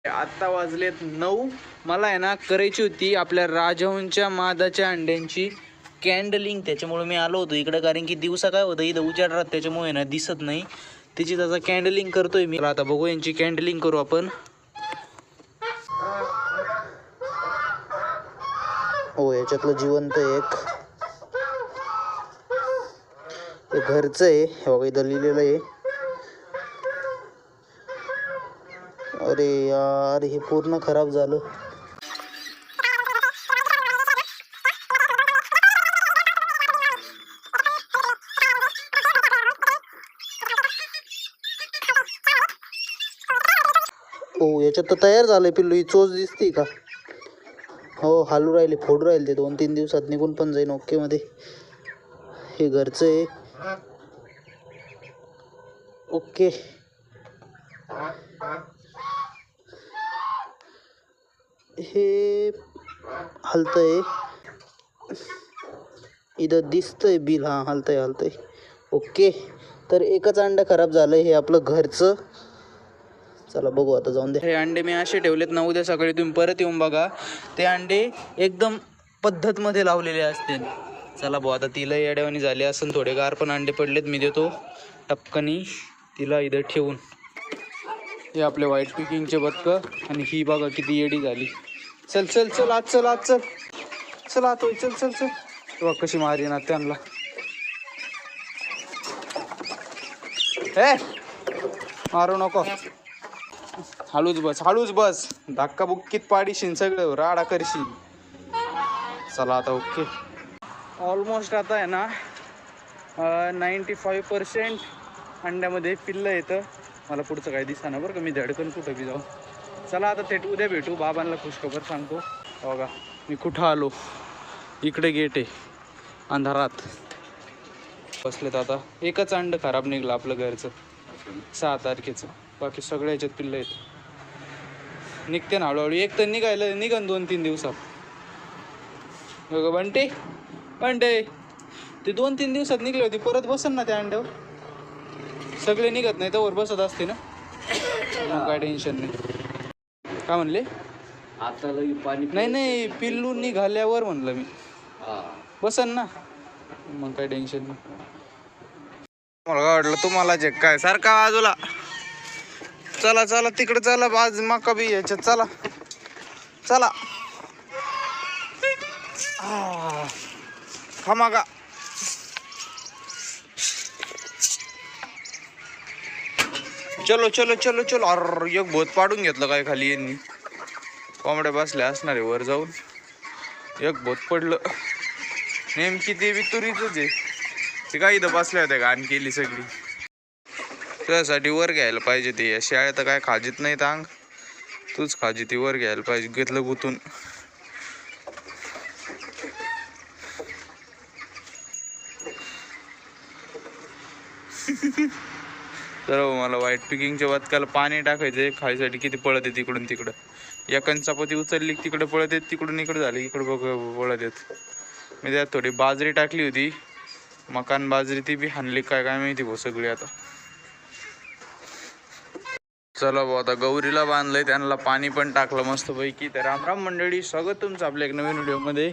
आत्ता वाजलेत 9. मला आहे ना करायची होती आपल्या राजहंसच्या मादाच्या अंड्यांची कॅन्डलिंग. त्याच्यामुळे मी आलो होतो इकडे, कारण की दिवसा काय होतं इथं उजाड राहत, त्याच्यामुळे ना दिसत नाही. तिची त्याचा कॅन्डलिंग करतोय मी. आता बघू यांची कॅन्डलिंग करू आपण. हो, याच्यातलं जिवंत एक घरचं आहे. हे बघा इथं लिहिलेलं आहे. अरे यार, हे पूर्ण खराब झालं. हो, याच्यात तर तयार झालंय पिल्लू. ही चोच दिसते का? हो, हालू राहिले, फोडू राहिले. ते 2-3 दिवसात निघून पण जाईन ओके मध्ये. हे घरचं आहे. ओके, हे हलतंय इथं दिसतंय बिल. हां, हलतंय. ओके, तर एकच अंडं खराब झालंय. हे आपलं घरचं. चला बघू आता, जाऊन दे. हे अंडे मी असे ठेवलेत ना, उद्या सकाळी तुम्ही परत येऊन बघा. ते अंडे एकदम पद्धतमध्ये लावलेले असतील. चला भाऊ, आता तिला येड्यावानी झाली असेल, थोडे गार पण अंडे पडलेत. मी देतो टपकनी तिला इथं ठेवून. हे आपले व्हाईट पिकिंगचे बदकं. आणि ही बघा किती येडी झाली. चल चल चल आज चल आज चल चल आत होय, चल चल चल. बघ कशी मारी ना त्यांना. हे मारू नको, हळूच बस. धक्का बुक्कीत पाडीशीन, सगळं राडा करशील. चला आता ओके. ऑलमोस्ट आता आहे ना 95% अंड्यामध्ये पिल्लं येतं. मला पुढचं काय दिसतं ना बरं का, मी धडकन कुठं बी जाऊ. चला आता थेट उद्या भेटू. बाबांना खुशखबर सांगतो. बघा मी कुठं आलो. इकडे गेट आहे, अंधारात बसलेत. आता एकच अंड खराब निघलं आपलं घरचं 6 तारखेचं. बाकी सगळ्या याच्यात पिल्लं आहेत. निघते ना हळूहळू. एक तर निघन 2-3 दिवसात. बघा बंटे ते 2-3 दिवसात निघले होते. परत बसन ना त्या अंड्यावर. सगळे निघत नाही तर वर बसत असते ना, मग काय टेन्शन नाही. काय म्हणले? आता लई पाणी नाही पिल्लू निघाल्यावर म्हणलं मी. बसन ना, मग काय टेन्शन नाही. मला काय वाटलं तुम्हाला जे काय सारखा बाजूला. चला तिकडे चला, बाज मका बी याच्यात. चला खमागा. चलो. अर एक भोत पाडून घेतलं काय खाली यांनी. कोंबड्या बसल्या असणार आहे वर जाऊन. एक भोत पडलं नेमकी. ते बी तुरीच आहे. ते काय इथं बसल्या होत्या घाण केली सगळी. त्यासाठी वर घ्यायला पाहिजे. ते शाळेत तर काय खाजीत नाही अंग. तूच खाजी ती वर घ्यायला पाहिजे. घेतलं गुतून. तर मला व्हाईट पिकिंगच्या बदकाला पाणी टाकायचंय. खायसाठी किती पळत आहे तिकडून तिकडं. एकान चपाती उचलली तिकडे पळत येत, तिकडून इकडे झाली इकडे पळत येत. मी त्यात थोडी बाजरी टाकली होती, मकान बाजरी. ती बी हाणली काय माहिती भाऊ सगळी. आता चला भाऊ, आता गौरीला बांधलंय, त्यांना पाणी पण टाकलं मस्त पैकी. तर राम मंडळी, स्वागत तुमचं आपल्या एक नवीन व्हिडिओमध्ये.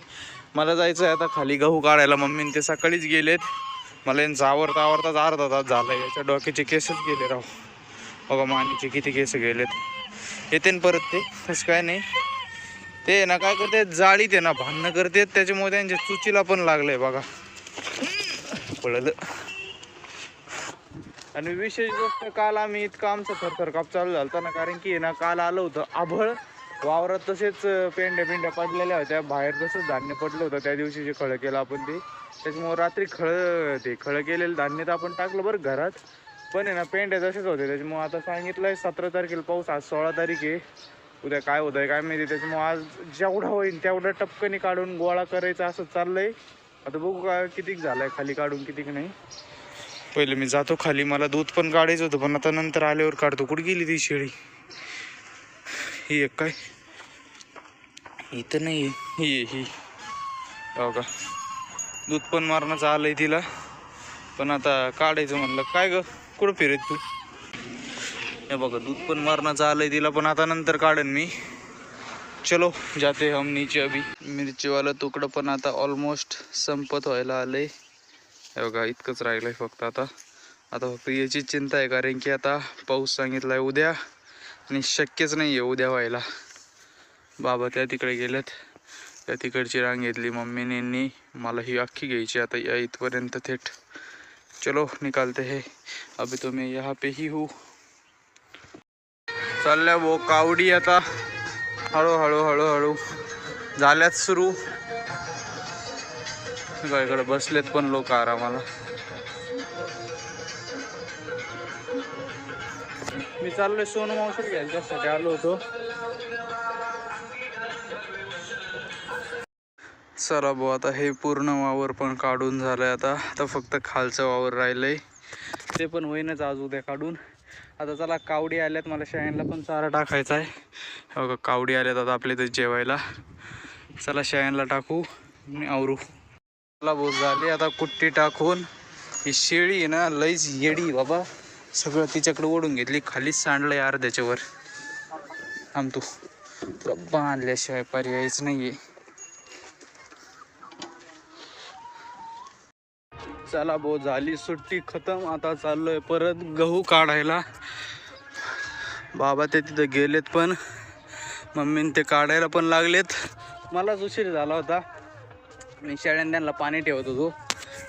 मला जायचं आहे आता खाली गहू काढायला. मम्मीने ते सकाळीच गेलेत. मला यांचं आवरताच अर्धा तास झाला. याच्या डोक्याचे केसच गेले राव. बघा मानीचे किती केस गेलेत. येते ना परत ते, तसं काय नाही. ते ना काय करते, जाळीत आहे ना भांडणं करतात, त्याच्यामुळे त्यांच्या चुचीला पण लागलंय बघा. पळलं. आणि विशेष गोष्ट, काल आम्ही इतकं आमचं थरथर काप चालू झालता ना, कारण की ना काल आलं होतं आभळ वावरात. तसेच पेंड्या पडलेल्या होत्या बाहेर. तसंच धान्य पडलं होतं त्या दिवशी जे खळं केलं आपण ते. त्याच्यामुळं रात्री खळं केलेलं धान्य तर आपण टाकलं बरं घरात. पण आहे ना पेंड्या तसेच होते. त्याच्यामुळं आता सांगितलंय 17 तारखेला पाऊस. आज 16 तारीख आहे. उद्या काय होतं आहे काय माहिती. त्याच्यामुळं आज जेवढा होईल तेवढा टपकनी काढून गोळा करायचा असं चाललंय. आता बघू का कितीक झालंय खाली काढून कितीक नाही. पहिले मी जातो खाली, मला दूध पण काढायचं होतं, पण आता नंतर आल्यावर काढतो. कुठे गेली ती शेळी? ही एक काय इथं नाही. ही हो का, दूध पण मारण्याचं आलंय तिला. पण आता काढायचं म्हणलं. काय ग, कुठं फिरत तू? हे बघा दूध पण मरणाचं आलंय तिला, पण आता नंतर काढेन मी. चलो जाते हम नीचे अभी. मिरचीवाला तुकडं पण आता ऑलमोस्ट संपत व्हायला आलंय. हे बघा इतकंच राहिलंय फक्त आता फक्त याची चिंता आहे, कारण की आता पाऊस सांगितलाय उद्या आणि शक्यच नाही आहे उद्या व्हायला. बाबा त्या तिकडे गेलेत, त्या तिकडची रांग घेतली मम्मीने. मला ही अख्खी घ्यायची आता या इथपर्यंत थेट. चलो निकालते है, अभी तो मैं यहाँ पे ही हूँ. चालल्या वो कावडी आता हळूहळू हळूहळू झाल्यात सुरू. इकडे बसलेत पण लोक आरामाला. मी चाललोय सोनू मावशी घ्यायला, त्यासाठी आलो होतो. चला भाऊ आता हे पूर्ण वावर पण काढून झालंय. आता फक्त खालचं वावर राहिलंय, ते पण होईनच आज उद्या काढून. आता चला कावडी आल्यात, मला शाळेला पण चारा टाकायचा आहे. बघा कावडी आल्यात आता आपल्या इथे जेवायला. चला शाळेला टाकू आणि आवरू. चला भाऊ झाली आता कुट्टी टाकून. ही शेळी आहे ना लईच येडी बाबा, सगळं तिच्याकडे ओढून घेतली, खालीच सांडलंय अर्ध्याच्यावर. थांबतो, तुला बांधल्याशिवाय पर्यायच नाहीये. चला भाऊ झाली सुट्टी खतम. आता चाललोय परत गहू काढायला. बाबा ते तिथं गेलेत, पण मम्मीने ते काढायला पण लागलेत. मलाच उशीर झाला होता, मी शेळ्यांना त्यांना पाणी ठेवत होतो.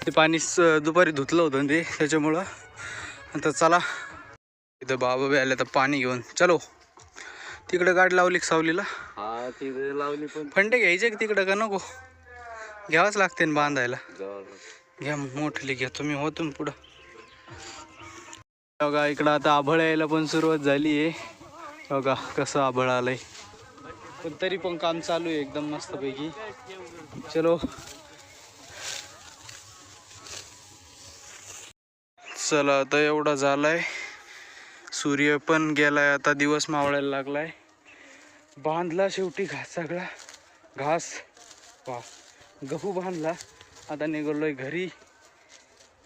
ते पाणी दुपारी धुतलं होतं ते, त्याच्यामुळं. आता चला इथं बाबा बी आले तर पाणी घेऊन. चलो तिकडं गाडी लावली सावलीला. हा तिकडे लावली पण फंडे घ्यायचे तिकडं का नको? घ्यावंच लागते ना बांधायला. घ्या मोठली घ्या तुम्ही, हो तुम्ही पुढं. बघा इकडं आता आभळ यायला पण सुरुवात झाली आहे. बघा कसं आभळ आलंय, पण तरी पण काम चालू आहे एकदम मस्तपैकी. चलो चला आता एवढा झालाय, सूर्य पण गेलाय, आता दिवस मावळायला लागलाय. बांधला शेवटी घास, सगळा घास. वा गहू बांधला. आता निघालोय घरी,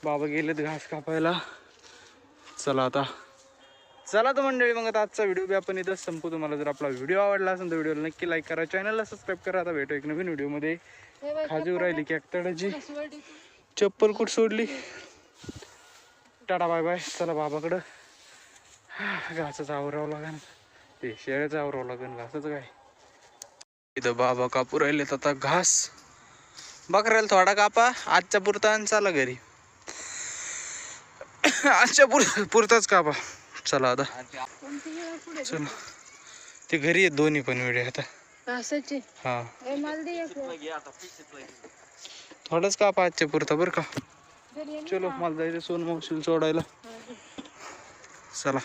बाबा गेलेत घास कापायला. चला तर मंडळी, मग आता आजचा व्हिडिओ बी आपण इथंच संपू. तुम्हाला जर आपला व्हिडिओ आवडला असेल तर व्हिडिओला नक्की लाईक करा, चॅनलला सबस्क्राईब करा. आता भेटू एक नवीन व्हिडिओमध्ये. खाजू राहिली की एकतड्याची चप्पल कुठं सोडली. Tata bye bye. चला बाबाकडं घासाचं आवरावं लागेल, ते शेळ्याचं आवरावं लागेल, घासाचं काय. इथं बाबा कापू राहिलेत आता घास. बकऱ्याला थोडा कापा आजच्या पुरता आणि चला घरी. आजच्या पुरताच कापा. चला आता चला, ते घरी आहेत दोन्ही पण वेळे आता. हा थोडंच कापा आजच्या पुरता बरं का. चलो मला जायचं सोन मावशीला सोडायला. चला.